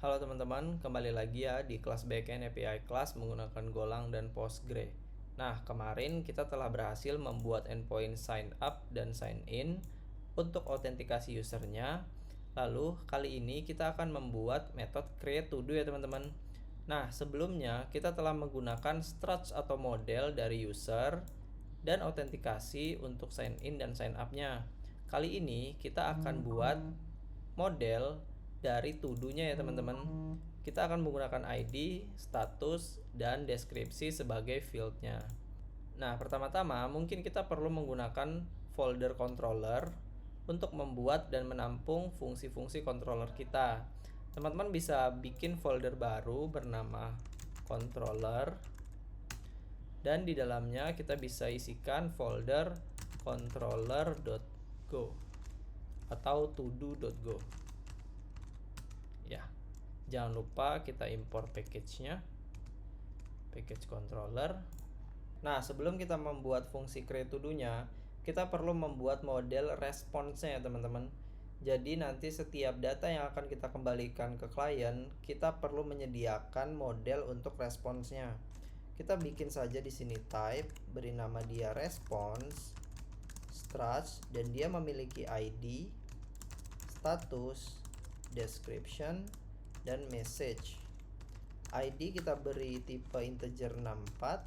Halo teman-teman, kembali lagi ya di kelas Backend API Class menggunakan Golang dan Postgre. Nah, kemarin kita telah berhasil membuat endpoint sign up dan sign in untuk autentikasi usernya. Lalu, kali ini kita akan membuat metode create to do ya teman-teman. Nah, sebelumnya kita telah menggunakan struct atau model dari user dan autentikasi untuk sign in dan sign up-nya. Kali ini kita akan buat model dari to-do-nya ya teman-teman. Kita akan menggunakan ID, status, dan deskripsi sebagai field-nya. Nah, pertama-tama mungkin kita perlu menggunakan folder controller untuk membuat dan menampung fungsi-fungsi controller kita. Teman-teman bisa bikin folder baru bernama controller, dan di dalamnya kita bisa isikan folder controller.go atau todo.go. Ya, jangan lupa kita import package-nya, package controller. Nah, sebelum kita membuat fungsi create to do-nya, kita perlu membuat model response-nya ya teman-teman. Jadi nanti setiap data yang akan kita kembalikan ke klien, kita perlu menyediakan model untuk response-nya. Kita bikin saja di sini type, beri nama dia response, struct, dan dia memiliki ID, status, description, dan message. ID kita beri tipe integer 64,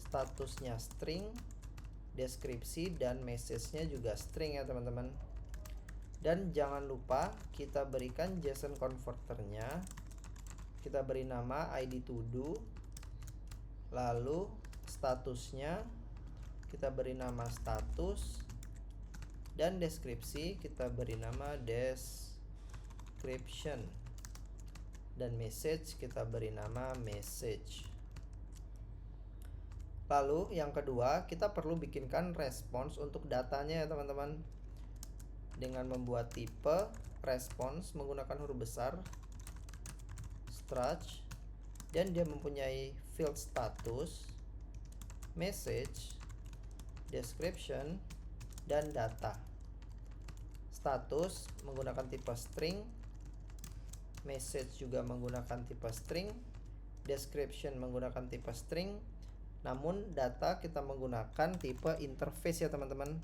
statusnya string, deskripsi dan message-nya juga string ya teman-teman. Dan jangan lupa kita berikan JSON converter-nya. Kita beri nama ID to do, lalu statusnya kita beri nama status, dan deskripsi kita beri nama description, dan message kita beri nama message. Lalu yang kedua, kita perlu bikinkan response untuk datanya ya teman-teman, dengan membuat tipe response menggunakan huruf besar, struct, dan dia mempunyai field status, message, description, dan data. Status menggunakan tipe string, message juga menggunakan tipe string, description menggunakan tipe string, namun data kita menggunakan tipe interface ya teman-teman.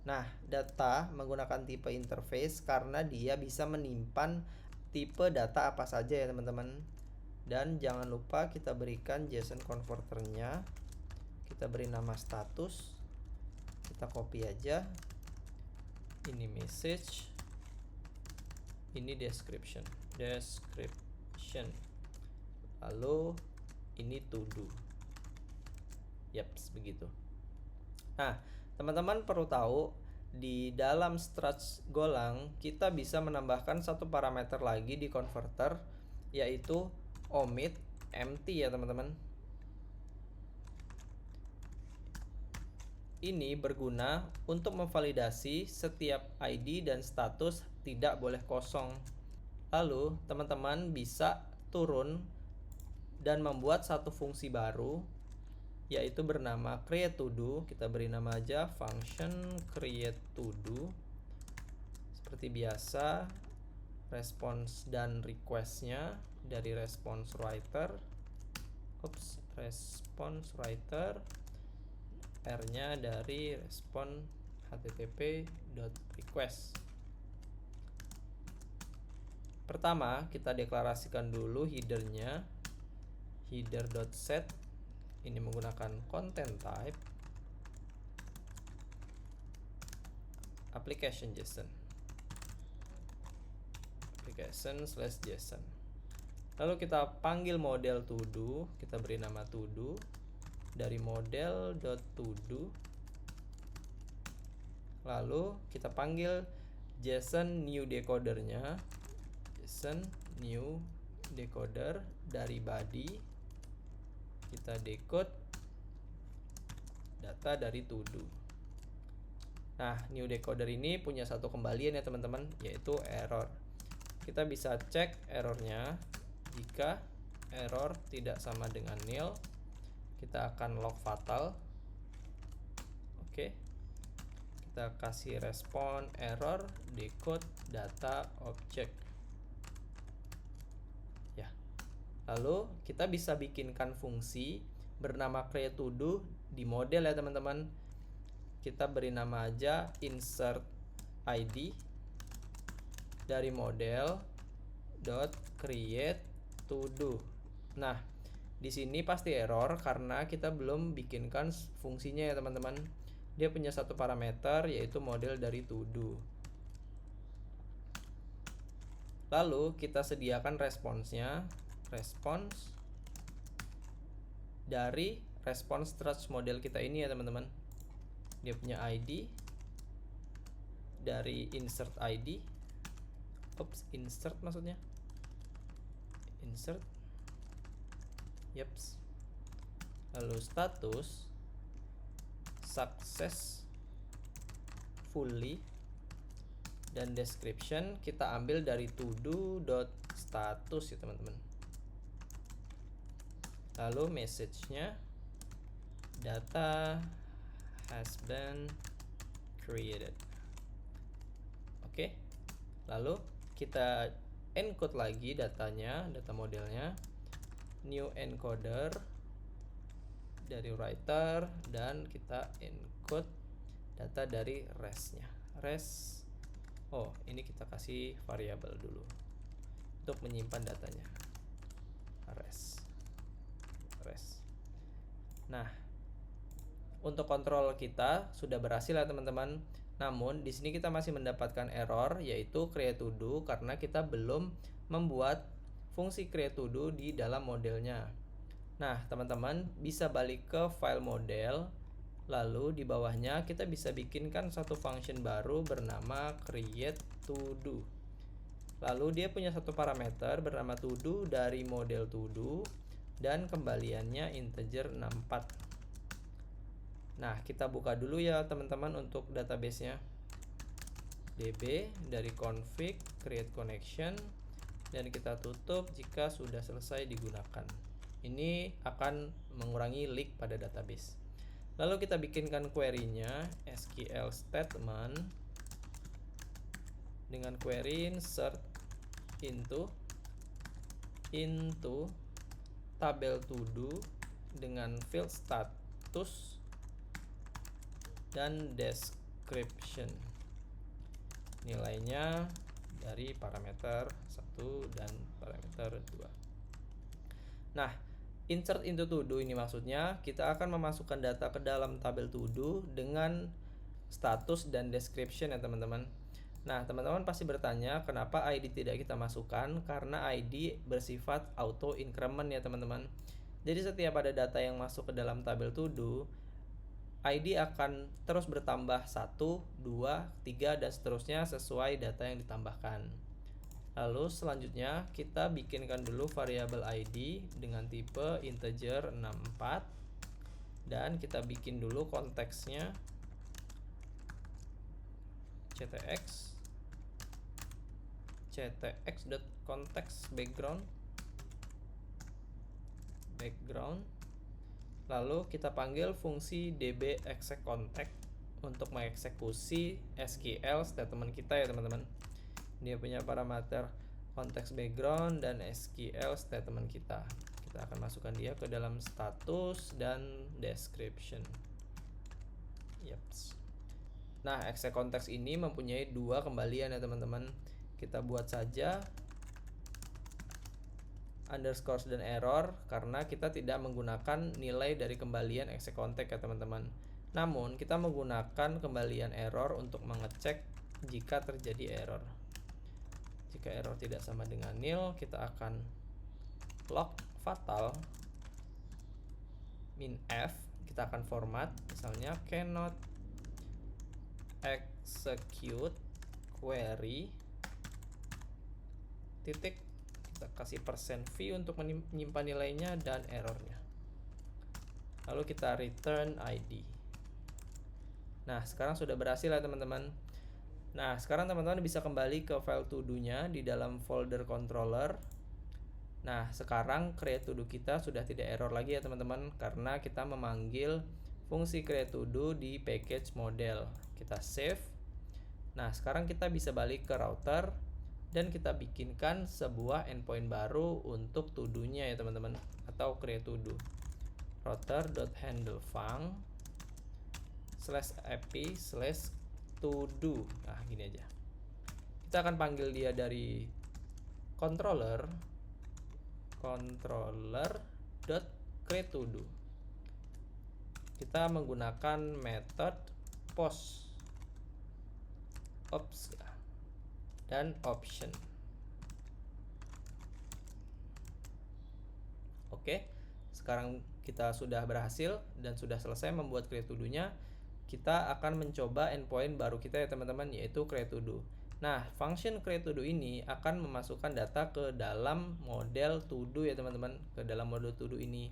Nah, data menggunakan tipe interface karena dia bisa menyimpan tipe data apa saja ya teman-teman. Dan jangan lupa kita berikan JSON converter-nya. Kita beri nama status, kita copy aja, ini message, ini description, lalu ini to do. Yaps, begitu. Nah, teman-teman perlu tahu di dalam struct Golang kita bisa menambahkan satu parameter lagi di converter, yaitu omit empty ya teman-teman. Ini berguna untuk memvalidasi setiap ID dan status tidak boleh kosong. Lalu teman-teman bisa turun dan membuat satu fungsi baru, yaitu bernama create to do. Kita beri nama aja function create to do. Seperti biasa, response dan request-nya dari response writer. Response writer, R-nya dari respon http.request. Pertama, kita deklarasikan dulu header-nya, header.set. Ini menggunakan content type application JSON, application/JSON. Lalu kita panggil model to do, kita beri nama to do dari model.todo. Lalu kita panggil JSON new decoder-nya, JSON new decoder dari body. Kita decode data dari to do. Nah, new decoder ini punya satu kembalian ya teman-teman, yaitu error. Kita bisa cek errornya. Jika error tidak sama dengan nil, kita akan log fatal. Oke. Kita kasih respon error decode data object. Lalu kita bisa bikinkan fungsi bernama create to do di model ya teman-teman. Kita beri nama aja insert id dari model dot create to do. Nah, di sini pasti error karena kita belum bikinkan fungsinya ya teman-teman. Dia punya satu parameter yaitu model dari to do. Lalu kita sediakan responsnya, response dari response struct model kita ini ya teman-teman. Dia punya ID dari insert ID. Insert maksudnya. Insert. Yeps. Lalu status successfully dan description kita ambil dari todo.status ya teman-teman. Lalu message-nya data has been created. Oke. Lalu kita encode lagi datanya, data modelnya, new encoder dari writer, dan kita encode data dari rest-nya. Rest. Oh, ini kita kasih variabel dulu untuk menyimpan datanya. Rest. Nah, untuk kontrol kita sudah berhasil ya teman-teman. Namun di sini kita masih mendapatkan error yaitu create to do karena kita belum membuat fungsi create to do di dalam modelnya. Nah, teman-teman bisa balik ke file model, lalu di bawahnya kita bisa bikinkan satu function baru bernama create to do. Lalu dia punya satu parameter bernama to do dari model to do dan kembaliannya integer 64. Nah, kita buka dulu ya teman-teman untuk database-nya. db dari config create connection dan kita tutup jika sudah selesai digunakan. Ini akan mengurangi leak pada database. Lalu kita bikinkan query-nya SQL statement dengan query insert into tabel to do dengan field status dan description. Nilainya dari parameter 1 dan parameter 2. Nah, insert into to do ini maksudnya kita akan memasukkan data ke dalam tabel to do dengan status dan description ya teman-teman. Nah, teman-teman pasti bertanya kenapa ID tidak kita masukkan, karena ID bersifat auto increment ya teman-teman. Jadi setiap ada data yang masuk ke dalam tabel to do, ID akan terus bertambah 1, 2, 3 dan seterusnya sesuai data yang ditambahkan. Lalu selanjutnya kita bikinkan dulu variabel ID dengan tipe integer 64 dan kita bikin dulu konteksnya ctx.context background. Lalu kita panggil fungsi db_execContext untuk mengeksekusi SQL statement kita ya teman-teman. Dia punya parameter context background dan SQL statement kita. Kita akan masukkan dia ke dalam status dan description. Yeps. Nah, execContext ini mempunyai dua kembalian ya teman-teman. Kita buat saja underscore dan error karena kita tidak menggunakan nilai dari kembalian execContext ya teman-teman. Namun kita menggunakan kembalian error untuk mengecek jika terjadi error. Jika error tidak sama dengan nil, kita akan log fatal min f. Kita akan format misalnya cannot execute query titik, kita kasih %v untuk menyimpan nilainya dan errornya. Lalu kita return ID. Nah, sekarang sudah berhasil ya teman-teman. Nah, sekarang teman-teman bisa kembali ke file to do-nya di dalam folder controller. Nah, sekarang create to do kita sudah tidak error lagi ya teman-teman, karena kita memanggil fungsi create to do di package model. Kita save. Nah, sekarang kita bisa balik ke router dan kita bikinkan sebuah endpoint baru untuk to do-nya ya teman-teman, atau create to do. router.handlefunc /api/to do. Nah, gini aja. Kita akan panggil dia dari controller .create to do. Kita menggunakan method post ops dan option. Oke, sekarang kita sudah berhasil dan sudah selesai membuat create to do-nya. Kita akan mencoba endpoint baru kita ya teman-teman, yaitu create to do. Nah, function create to do ini akan memasukkan data ke dalam model to do ya teman-teman, ke dalam model to do ini.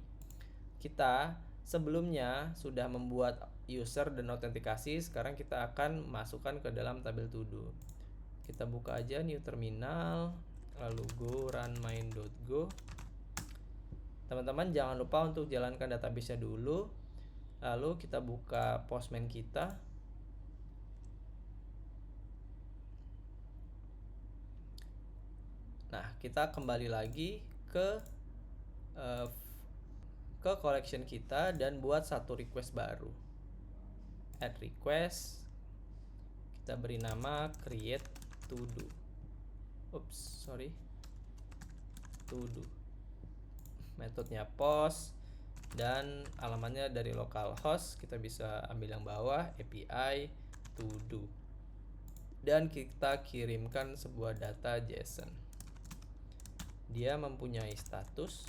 Kita sebelumnya sudah membuat user dan autentikasi, sekarang kita akan masukkan ke dalam tabel to do. Kita buka aja new terminal, lalu go run main.go. Teman-teman jangan lupa untuk jalankan database-nya dulu. Lalu kita buka Postman kita. Nah, kita kembali lagi ke collection kita dan buat satu request baru. Add request. Kita beri nama create to do. Oops, sorry. To do. Metodenya post dan alamatnya dari localhost. Kita bisa ambil yang bawah, API to do. Dan kita kirimkan sebuah data JSON. Dia mempunyai status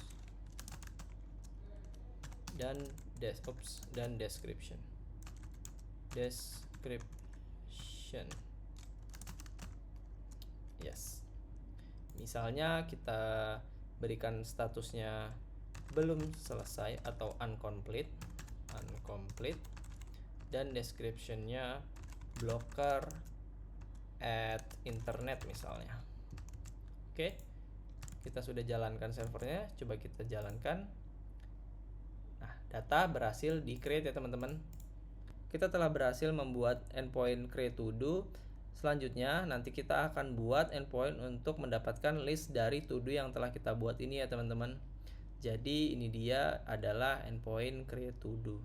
dan description. Yes. Misalnya kita berikan statusnya belum selesai atau incomplete, dan description-nya blocker at internet misalnya. Oke, kita sudah jalankan servernya, coba kita jalankan. Nah, data berhasil di create ya teman-teman. Kita telah berhasil membuat endpoint create to do. Selanjutnya nanti kita akan buat endpoint untuk mendapatkan list dari to do yang telah kita buat ini ya teman-teman. Jadi ini dia adalah endpoint create to do.